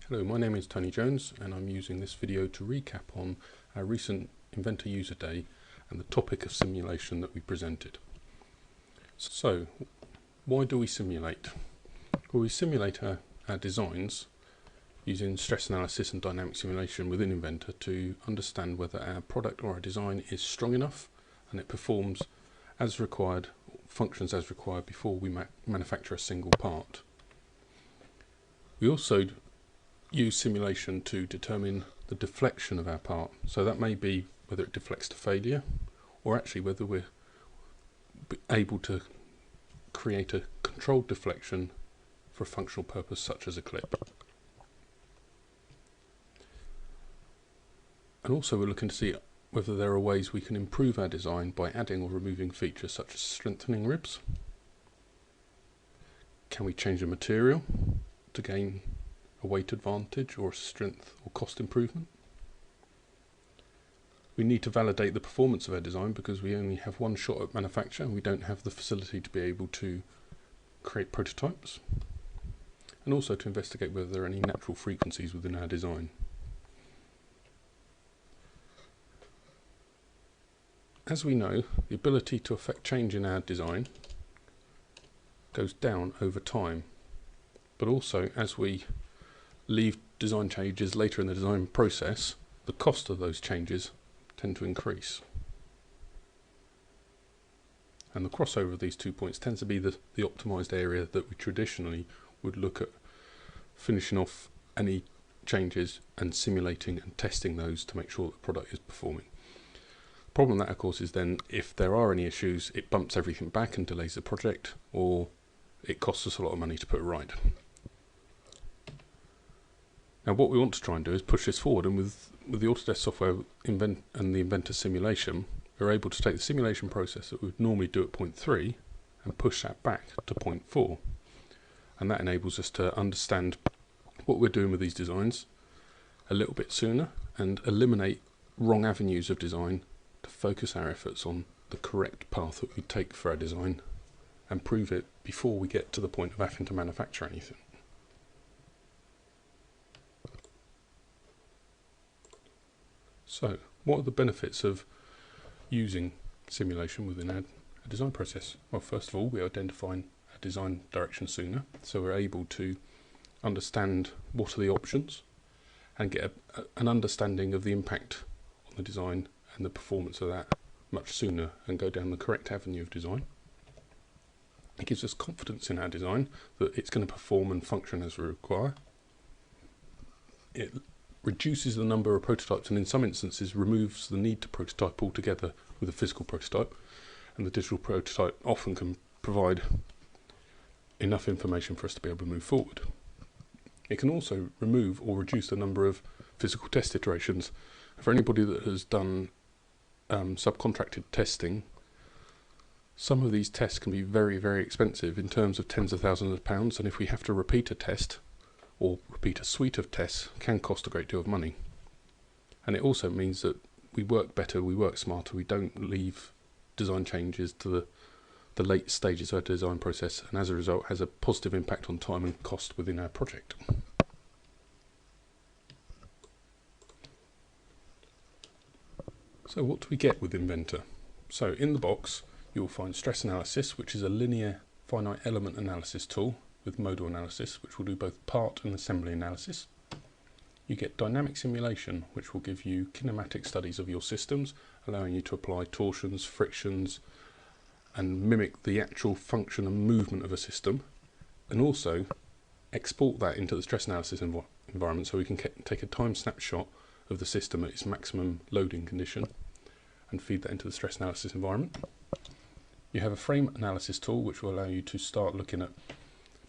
Hello, my name is Tony Jones and I'm using this video to recap on our recent Inventor User Day and the topic of simulation that we presented. So, why do we simulate? Well, we simulate our designs using stress analysis and dynamic simulation within Inventor to understand whether our product or our design is strong enough and it performs as required, functions as required before we manufacture a single part. We also use simulation to determine the deflection of our part. So that may be whether it deflects to failure or actually whether we're able to create a controlled deflection for a functional purpose such as a clip. And also we're looking to see whether there are ways we can improve our design by adding or removing features such as strengthening ribs. Can we change the material to gain a weight advantage or a strength or cost improvement? We need to validate the performance of our design because we only have one shot at manufacture and we don't have the facility to be able to create prototypes. And also to investigate whether there are any natural frequencies within our design. As we know, the ability to affect change in our design goes down over time, but also as we leave design changes later in the design process, the cost of those changes tend to increase. And the crossover of these 2 points tends to be the optimized area that we traditionally would look at finishing off any changes and simulating and testing those to make sure the product is performing. The problem with that, of course, is then if there are any issues, it bumps everything back and delays the project, or it costs us a lot of money to put it right. Now what we want to try and do is push this forward, and with the Autodesk software and the Inventor simulation, we're able to take the simulation process that we would normally do at point 3 and push that back to point 4. And that enables us to understand what we're doing with these designs a little bit sooner and eliminate wrong avenues of design to focus our efforts on the correct path that we take for our design and prove it before we get to the point of having to manufacture anything. So, what are the benefits of using simulation within our design process? Well, first of all, we're identifying our design direction sooner, so we're able to understand what are the options and get an understanding of the impact on the design and the performance of that much sooner and go down the correct avenue of design. It gives us confidence in our design that it's going to perform and function as we require. It reduces the number of prototypes and in some instances removes the need to prototype altogether with a physical prototype, and the digital prototype often can provide enough information for us to be able to move forward. It can also remove or reduce the number of physical test iterations. For anybody that has done subcontracted testing, some of these tests can be very, very expensive in terms of tens of thousands of pounds, and if we have to repeat a test or repeat a suite of tests, can cost a great deal of money. And it also means that we work better, we work smarter, we don't leave design changes to the late stages of our design process, and as a result has a positive impact on time and cost within our project. So what do we get with Inventor? So in the box you'll find stress analysis, which is a linear finite element analysis tool with modal analysis, which will do both part and assembly analysis. You get dynamic simulation, which will give you kinematic studies of your systems, allowing you to apply torsions, frictions, and mimic the actual function and movement of a system, and also export that into the stress analysis environment so we can take a time snapshot of the system at its maximum loading condition and feed that into the stress analysis environment. You have a frame analysis tool which will allow you to start looking at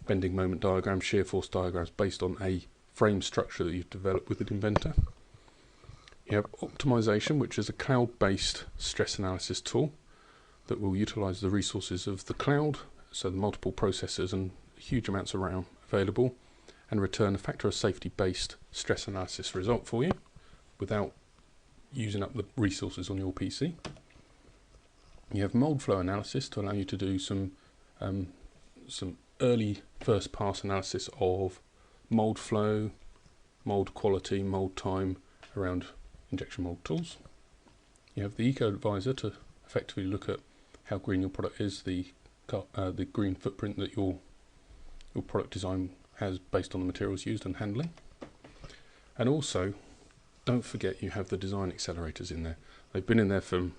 bending moment diagrams, shear force diagrams based on a frame structure that you've developed with an Inventor. You have optimization, which is a cloud-based stress analysis tool that will utilize the resources of the cloud, so the multiple processors and huge amounts of RAM available, and return a factor of safety based stress analysis result for you without using up the resources on your PC. You have mold flow analysis to allow you to do some early first pass analysis of mold flow, mould quality, mould time around injection mould tools. You have the Eco Advisor to effectively look at how green your product is, the green footprint that your product design has based on the materials used and handling. And also, don't forget you have the design accelerators in there. They've been in there for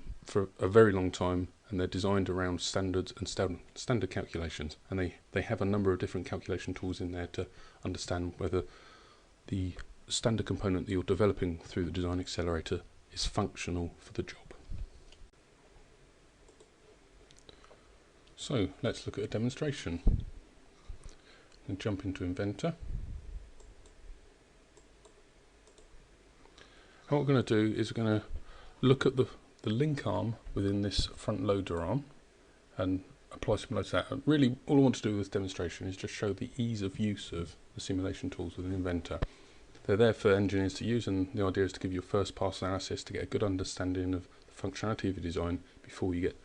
a very long time, and they're designed around standards and standard calculations, and they have a number of different calculation tools in there to understand whether the standard component that you're developing through the design accelerator is functional for the job. So let's look at a demonstration. And jump into Inventor. And what we're going to do is we're going to look at the link arm within this front loader arm and apply some loads to that. And really, all I want to do with this demonstration is just show the ease of use of the simulation tools within Inventor. They're there for engineers to use, and the idea is to give you a first pass analysis to get a good understanding of the functionality of your design before you get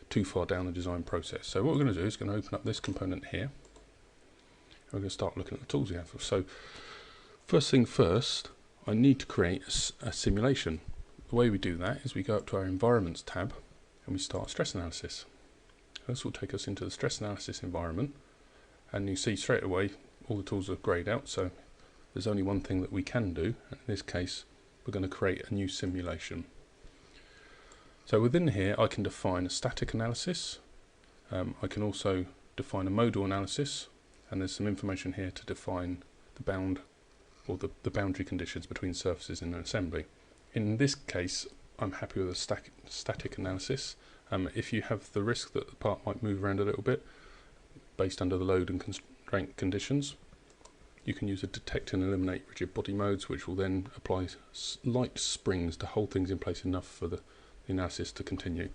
too far down the design process. So what we're going to do is going to open up this component here. We're going to start looking at the tools we have. So first thing first, I need to create a simulation. The way we do that is we go up to our Environments tab and we start stress analysis. This will take us into the stress analysis environment, and you see straight away all the tools are greyed out, so there's only one thing that we can do. In this case, we're going to create a new simulation. So within here I can define a static analysis, I can also define a modal analysis, and there's some information here to define the bound or the boundary conditions between surfaces in an assembly. In this case I'm happy with a static analysis. If you have the risk that the part might move around a little bit based under the load and constraint conditions, you can use a detect and eliminate rigid body modes, which will then apply light springs to hold things in place enough for the analysis to continue.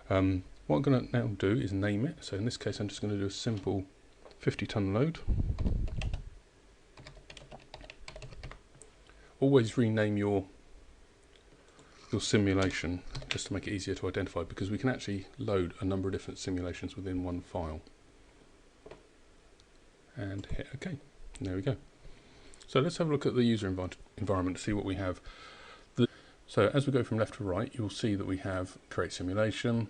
What I'm going to now do is name it. So in this case I'm just going to do a simple 50-ton load. Always rename your simulation just to make it easier to identify, because we can actually load a number of different simulations within one file. And hit OK. There we go. So let's have a look at the user environment to see what we have. So as we go from left to right, you'll see that we have create simulation,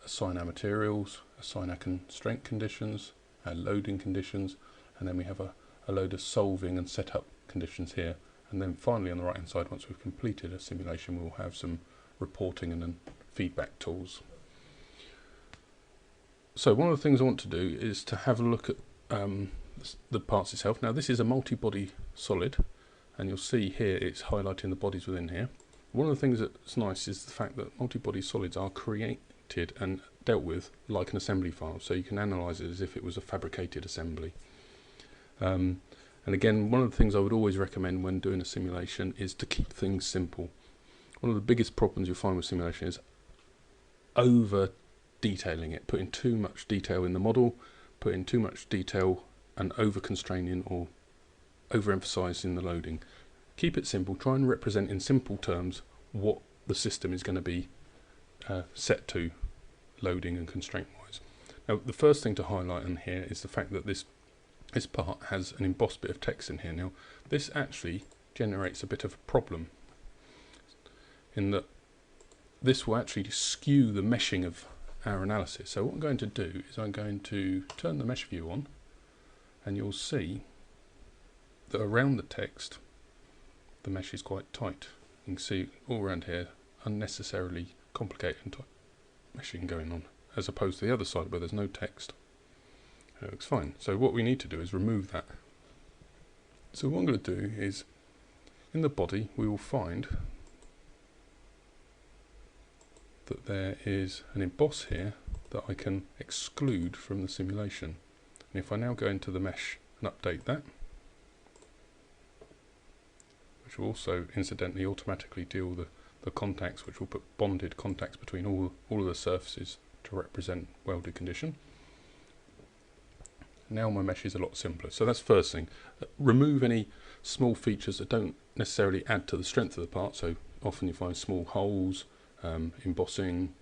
assign our materials, assign our constraint conditions, our loading conditions, and then we have a load of solving and setup conditions here. And then finally on the right hand side, once we've completed a simulation, we'll have some reporting and then feedback tools. So one of the things I want to do is to have a look at the parts itself. Now this is a multi-body solid, and you'll see here it's highlighting the bodies within here. One of the things that's nice is the fact that multi-body solids are created and dealt with like an assembly file, so you can analyse it as if it was a fabricated assembly. And again, one of the things I would always recommend when doing a simulation is to keep things simple. One of the biggest problems you'll find with simulation is over detailing it, putting too much detail in the model, putting too much detail and over constraining or overemphasising the loading. Keep it simple, try and represent in simple terms what the system is going to be set to, loading and constraint wise. Now the first thing to highlight in here is the fact that this part has an embossed bit of text in here. Now this actually generates a bit of a problem in that this will actually skew the meshing of our analysis. So what I'm going to do is I'm going to turn the mesh view on, and you'll see that around the text the mesh is quite tight. You can see all around here unnecessarily complicated and tight meshing going on, as opposed to the other side where there's no text. It looks fine. So what we need to do is remove that. So what I'm going to do is, in the body we will find that there is an emboss here that I can exclude from the simulation. And if I now go into the mesh and update that, which will also incidentally automatically deal with the contacts, which will put bonded contacts between all of the surfaces to represent welded condition. Now my mesh is a lot simpler. So that's the first thing. Remove any small features that don't necessarily add to the strength of the part. So often you find small holes, embossing,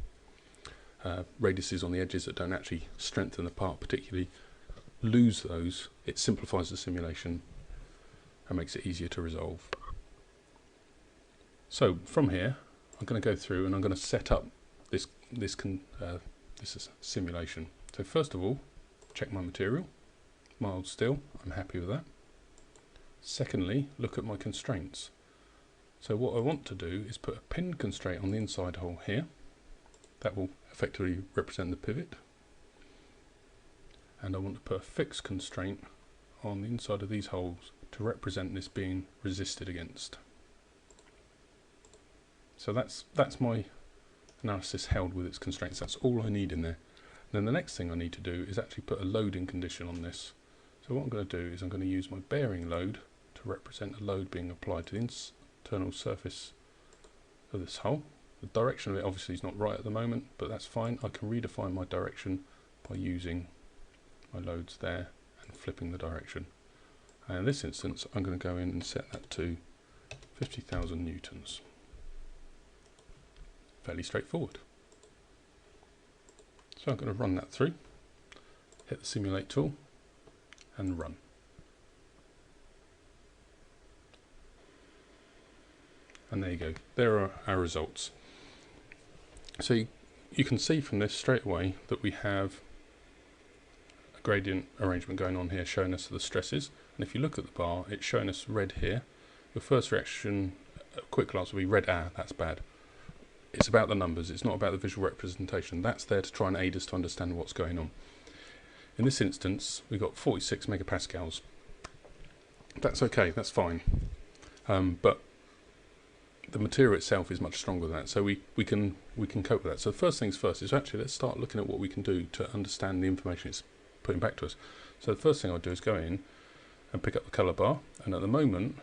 radiuses on the edges that don't actually strengthen the part particularly. Lose those. It simplifies the simulation and makes it easier to resolve. So from here, I'm going to go through and I'm going to set up this is simulation. So first of all, check my material, mild steel, I'm happy with that. Secondly, look at my constraints. So what I want to do is put a pin constraint on the inside hole here. That will effectively represent the pivot. And I want to put a fixed constraint on the inside of these holes to represent this being resisted against. So that's my analysis held with its constraints. That's all I need in there. And then the next thing I need to do is actually put a loading condition on this. So what I'm going to do is I'm going to use my bearing load to represent a load being applied to the internal surface of this hole. The direction of it obviously is not right at the moment, but that's fine. I can redefine my direction by using my loads there and flipping the direction. And in this instance, I'm going to go in and set that to 50,000 newtons. Fairly straightforward. So I'm going to run that through, hit the simulate tool and run. And there you go, there are our results. So you can see from this straight away that we have a gradient arrangement going on here showing us the stresses, and if you look at the bar it's showing us red here. Your first reaction at a quick glance will be red, that's bad. It's about the numbers, it's not about the visual representation. That's there to try and aid us to understand what's going on. In this instance we've got 46 megapascals. That's okay, that's fine, but the material itself is much stronger than that, so we can cope with that. So the first things first is actually let's start looking at what we can do to understand the information it's putting back to us. So the first thing I'll do is go in and pick up the colour bar, and at the moment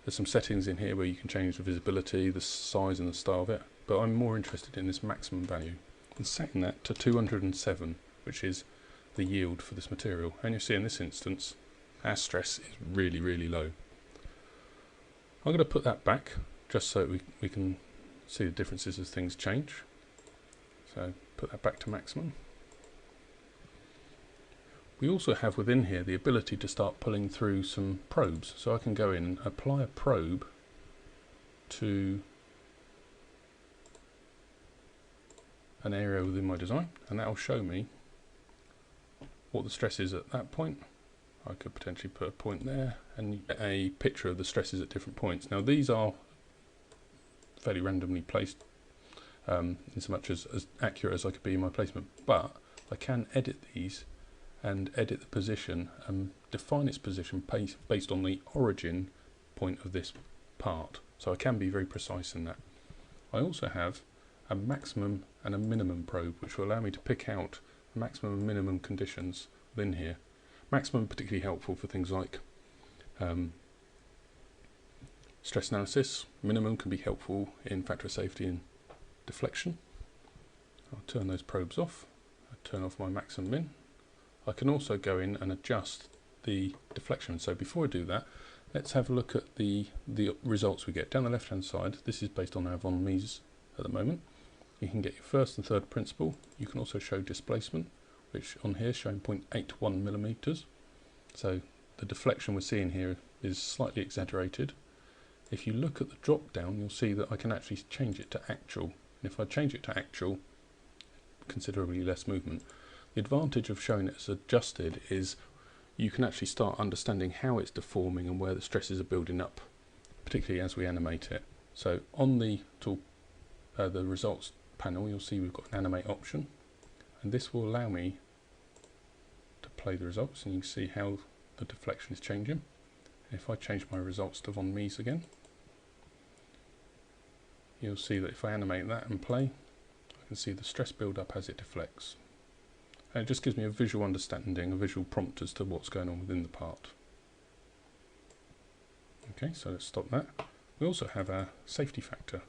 there's some settings in here where you can change the visibility, the size and the style of it, but I'm more interested in this maximum value and setting that to 207, which is the yield for this material. And you see in this instance our stress is really, really low. I'm going to put that back just so we can see the differences as things change. So put that back to maximum. We also have within here the ability to start pulling through some probes. So I can go in and apply a probe to an area within my design, and that will show me what the stress is at that point. I could potentially put a point there and get a picture of the stresses at different points. Now these are fairly randomly placed, in so much as accurate as I could be in my placement, but I can edit these and edit the position and define its position based on the origin point of this part. So I can be very precise in that. I also have a maximum and a minimum probe, which will allow me to pick out maximum and minimum conditions within here. Maximum particularly helpful for things like stress analysis. Minimum can be helpful in factor of safety and deflection. I'll turn those probes off. I'll turn off my max and min. I can also go in and adjust the deflection. So before I do that, let's have a look at the results we get. Down the left hand side, this is based on our von Mies at the moment. You can get your first and third principle. You can also show displacement, which on here is showing 0.81 millimeters. So the deflection we're seeing here is slightly exaggerated. If you look at the drop down, you'll see that I can actually change it to actual. And if I change it to actual, considerably less movement. The advantage of showing it as adjusted is you can actually start understanding how it's deforming and where the stresses are building up, particularly as we animate it. So on the tool, the results panel, you'll see we've got an animate option, and this will allow me to play the results, and you can see how the deflection is changing. If I change my results to von Mies again, you'll see that if I animate that and play, I can see the stress build up as it deflects. And it just gives me a visual understanding, a visual prompt as to what's going on within the part. Okay, so let's stop that. We also have our safety factor.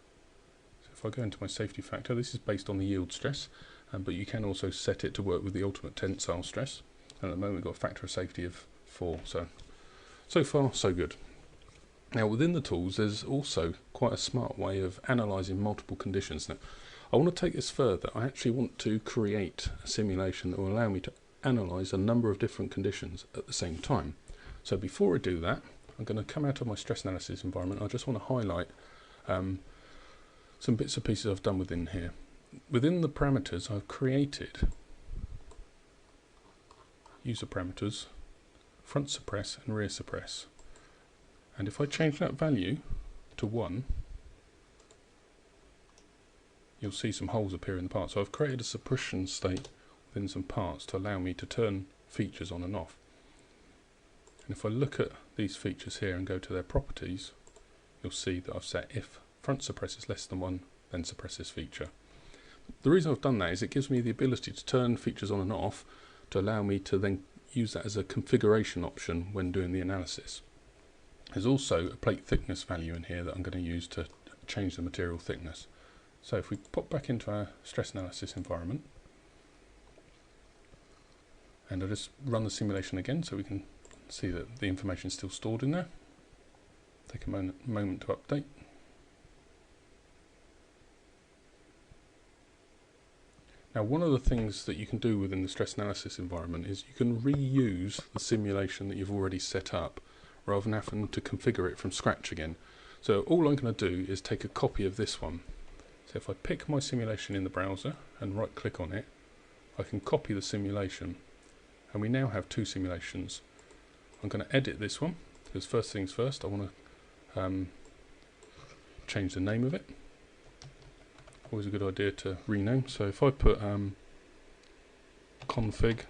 So if I go into my safety factor, this is based on the yield stress, but you can also set it to work with the ultimate tensile stress. And at the moment we've got a factor of safety of 4, so far so good. Now within the tools there's also quite a smart way of analysing multiple conditions. Now I want to take this further. I actually want to create a simulation that will allow me to analyse a number of different conditions at the same time. So before I do that, I'm going to come out of my stress analysis environment. I just want to highlight some bits and pieces I've done within here. Within the parameters, I've created user parameters, front suppress and rear suppress. And if I change that value to 1, you'll see some holes appear in the part. So I've created a suppression state within some parts to allow me to turn features on and off. And if I look at these features here and go to their properties, you'll see that I've set if front suppress is less than 1, then suppress this feature. The reason I've done that is it gives me the ability to turn features on and off to allow me to then use that as a configuration option when doing the analysis. There's also a plate thickness value in here that I'm going to use to change the material thickness. So if we pop back into our stress analysis environment, and I'll just run the simulation again so we can see that the information is still stored in there. Take a moment to update. Now, one of the things that you can do within the stress analysis environment is you can reuse the simulation that you've already set up rather than having to configure it from scratch again. So all I'm going to do is take a copy of this one. So if I pick my simulation in the browser and right click on it, I can copy the simulation, and we now have 2 simulations. I'm going to edit this one because first things first, I want to change the name of it. Always a good idea to rename. So if I put config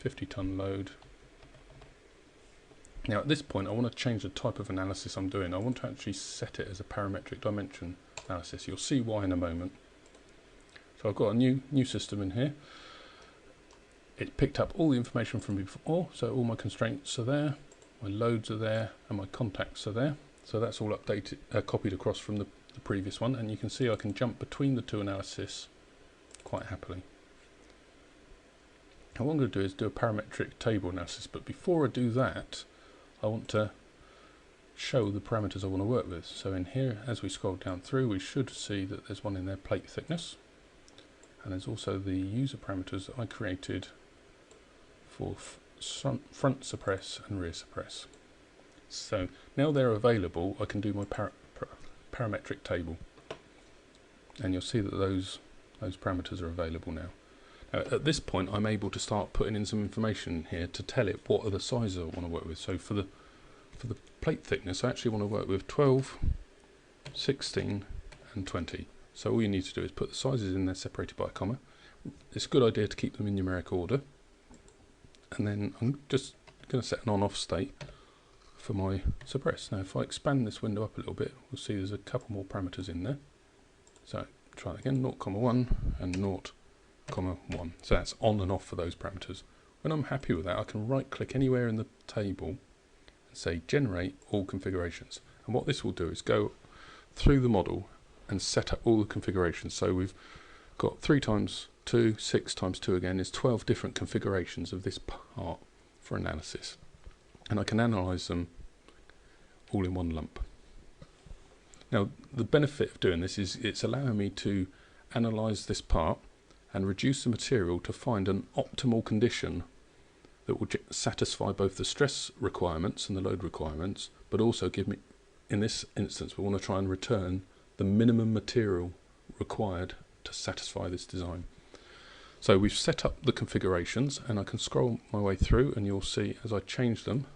50-ton load. Now at this point I want to change the type of analysis I'm doing. I want to actually set it as a parametric dimension analysis. You'll see why in a moment. So I've got a new system in here. It picked up all the information from before, so all my constraints are there, my loads are there, and my contacts are there. So that's all updated, copied across from the previous one, and you can see I can jump between the 2 analysis quite happily. Now what I'm going to do is do a parametric table analysis, but before I do that, I want to show the parameters I want to work with. So in here, as we scroll down through, we should see that there's one in there, plate thickness, and there's also the user parameters that I created for front suppress and rear suppress. So now they're available, I can do my parametric table, and you'll see that those parameters are available now. Now at this point I'm able to start putting in some information here to tell it what are the sizes I want to work with. So for the plate thickness I actually want to work with 12, 16 and 20. So all you need to do is put the sizes in there separated by a comma. It's a good idea to keep them in numeric order, and then I'm just going to set an on-off state for my suppress. Now if I expand this window up a little bit, we'll see there's a couple more parameters in there. So try that again, 0,1 and 0,1. So that's on and off for those parameters. When I'm happy with that, I can right click anywhere in the table and say generate all configurations. And what this will do is go through the model and set up all the configurations. So we've got 3 times 2, 6 times 2 again is 12 different configurations of this part for analysis. And I can analyse them all in one lump. Now the benefit of doing this is it's allowing me to analyse this part and reduce the material to find an optimal condition that will satisfy both the stress requirements and the load requirements, but also give me, in this instance, we want to try and return the minimum material required to satisfy this design. So we've set up the configurations, and I can scroll my way through, and you'll see as I change them,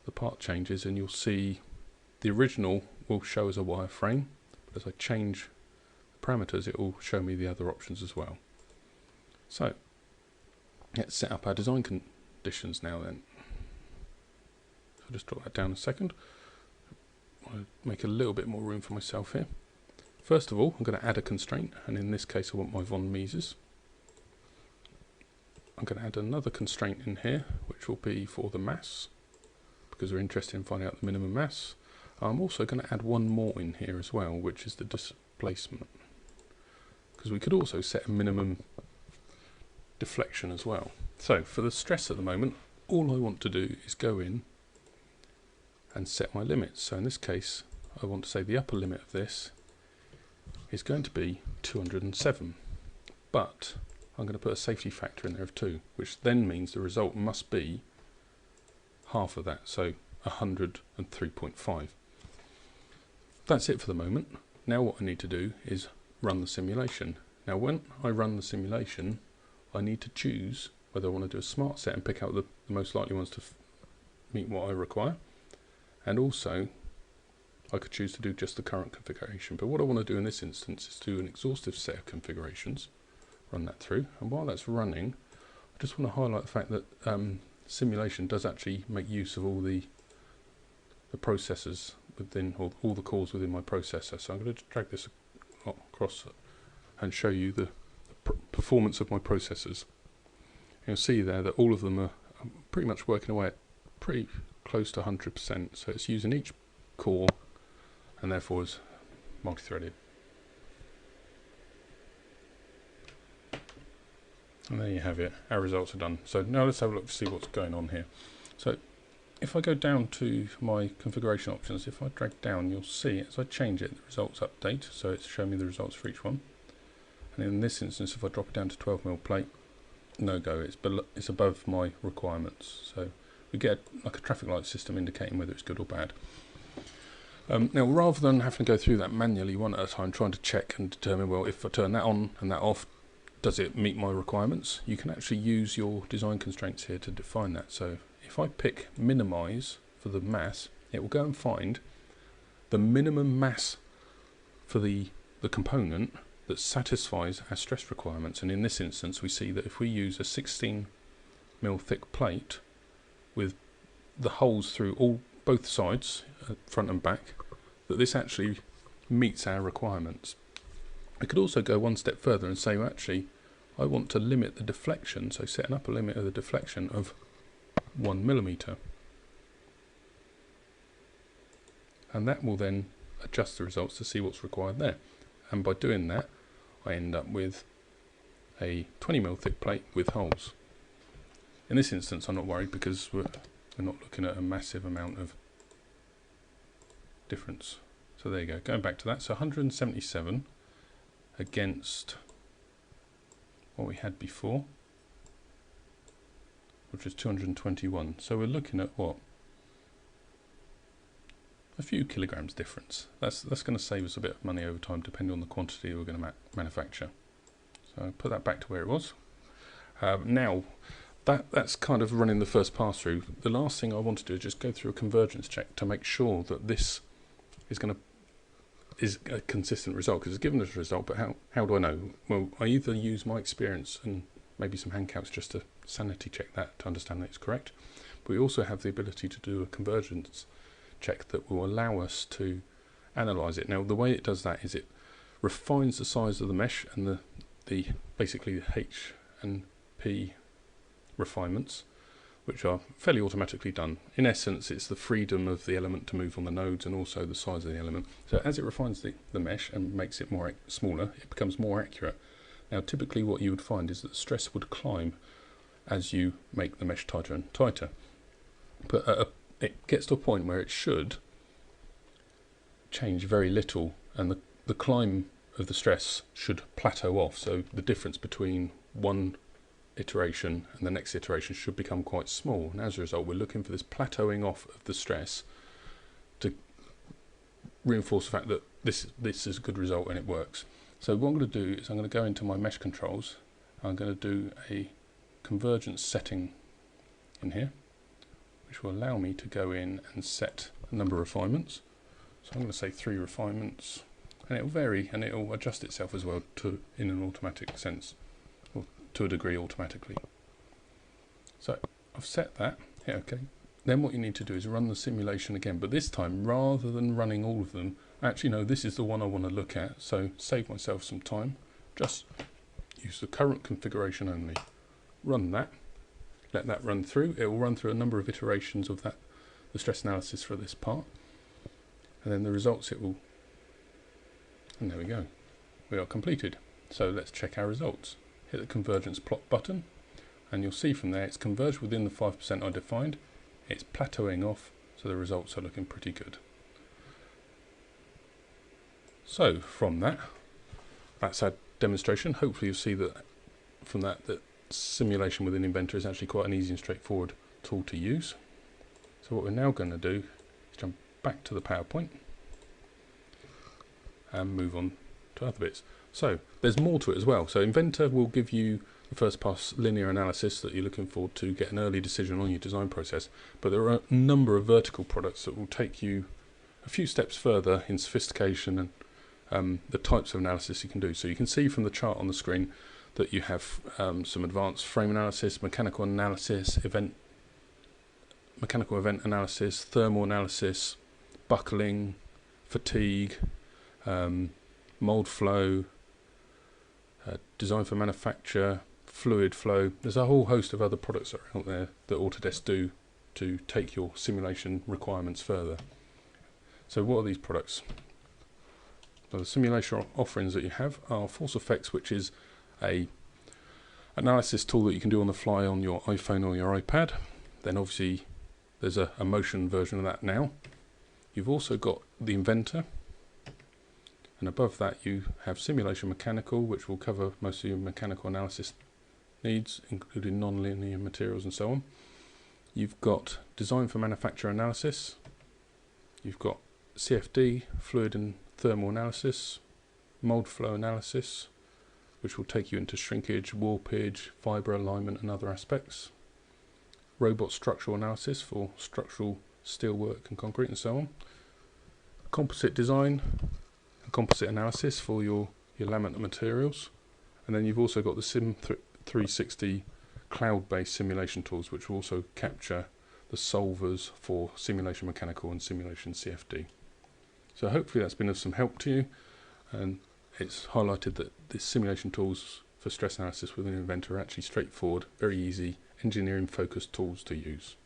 the part changes, and you'll see the original will show as a wireframe, but as I change the parameters it will show me the other options as well. So let's set up our design conditions now then. So I'll just drop that down a second. I'll make a little bit more room for myself here. First of all, I'm going to add a constraint, and in this case I want my von Mises. I'm going to add another constraint in here, which will be for the mass, because we're interested in finding out the minimum mass. I'm also going to add one more in here as well, which is the displacement, because we could also set a minimum deflection as well. So for the stress at the moment, all I want to do is go in and set my limits. So in this case, I want to say the upper limit of this is going to be 207, but I'm going to put a safety factor in there of 2, which then means the result must be half of that. So 103.5. That's it for the moment. Now what I need to do is run the simulation. Now when I run the simulation, I need to choose whether I want to do a smart set and pick out the most likely ones to meet what I require, and also I could choose to do just the current configuration. But what I want to do in this instance is do an exhaustive set of configurations, run that through, and while that's running, I just want to highlight the fact that simulation does actually make use of all the processors within, or all the cores within my processor. So I'm going to drag this across and show you the performance of my processors. You'll see there that all of them are pretty much working away at pretty close to 100%. So it's using each core and therefore is multi-threaded. And there you have it, our results are done. So now let's have a look to see what's going on here. So if I go down to my configuration options, if I drag down, you'll see as I change it, the results update. So it's showing me the results for each one. And in this instance, if I drop it down to 12mm plate, no go, it's above my requirements. So we get like a traffic light system indicating whether it's good or bad. Now, rather than having to go through that manually one at a time, trying to check and determine, well, if I turn that on and that off, does it meet my requirements? You can actually use your design constraints here to define that. So if I pick minimize for the mass, it will go and find the minimum mass for the component that satisfies our stress requirements. And in this instance, we see that if we use a 16mm thick plate with the holes through both sides, front and back, that this actually meets our requirements. I could also go one step further and say, well, actually, I want to limit the deflection, so set an upper limit of the deflection of 1mm. And that will then adjust the results to see what's required there. And by doing that, I end up with a 20mm thick plate with holes. In this instance, I'm not worried because we're not looking at a massive amount of difference. So there you go, going back to that, so 177 against what we had before, which was 221. So we're looking at what? A few kilograms difference. That's going to save us a bit of money over time, depending on the quantity we're going to manufacture. So I'll put that back to where it was. Now, that's kind of running the first pass through. The last thing I want to do is just go through a convergence check to make sure that this is a consistent result, because it's given us a result, but how do I know? Well, I either use my experience and maybe some hand counts just to sanity check that to understand that it's correct, but we also have the ability to do a convergence check that will allow us to analyze it. Now, the way it does that is it refines the size of the mesh and the basically the H and P refinements, which are fairly automatically done. In essence, it's the freedom of the element to move on the nodes and also the size of the element. So as it refines the mesh and makes it more smaller, it becomes more accurate. Now, typically what you would find is that the stress would climb as you make the mesh tighter and tighter. But it gets to a point where it should change very little, and the climb of the stress should plateau off. So the difference between one iteration and the next iteration should become quite small, and as a result we're looking for this plateauing off of the stress to reinforce the fact that this is a good result and it works. So what I'm going to do is I'm going to go into my mesh controls. I'm going to do a convergence setting in here, which will allow me to go in and set a number of refinements. So I'm going to say 3 refinements, and it will vary and it will adjust itself as well in an automatic sense, or to a degree automatically. So I've set that. Yeah, okay. Then what you need to do is run the simulation again, but this time, rather than running all of them, actually no, this is the one I want to look at, so save myself some time, just use the current configuration only. Run that, let that run through. It will run through a number of iterations of that, the stress analysis for this part, and then the results it will, and there we go, we are completed. So let's check our results. Hit the convergence plot button, and you'll see from there it's converged within the 5% I defined. It's plateauing off, so the results are looking pretty good. So from that's our demonstration. Hopefully you'll see that from that simulation within Inventor is actually quite an easy and straightforward tool to use. So So what we're now going to do is jump back to the PowerPoint and move on to other bits. So there's more to it as well. So Inventor will give you the first pass linear analysis that you're looking for to get an early decision on your design process. But there are a number of vertical products that will take you a few steps further in sophistication and the types of analysis you can do. So you can see from the chart on the screen that you have some advanced frame analysis, mechanical analysis, mechanical event analysis, thermal analysis, buckling, fatigue, mold flow, design for manufacture, fluid flow. There's a whole host of other products that are out there that Autodesk do to take your simulation requirements further. So what are these products? So the simulation offerings that you have are Force Effects, which is a analysis tool that you can do on the fly on your iPhone or your iPad. Then obviously there's a motion version of that now. You've also got the Inventor, and above that you have Simulation Mechanical, which will cover most of your mechanical analysis needs, including non-linear materials and so on. You've got Design for Manufacture Analysis. You've got CFD, Fluid and Thermal Analysis, Mold Flow Analysis, which will take you into shrinkage, warpage, fibre alignment and other aspects. Robot Structural Analysis for structural steelwork and concrete and so on. Composite Design and Composite Analysis for your laminate materials. And then you've also got the Sim 360 cloud-based simulation tools, which will also capture the solvers for Simulation Mechanical and Simulation CFD. So hopefully that's been of some help to you, and it's highlighted that the simulation tools for stress analysis within Inventor are actually straightforward, very easy, engineering focused tools to use.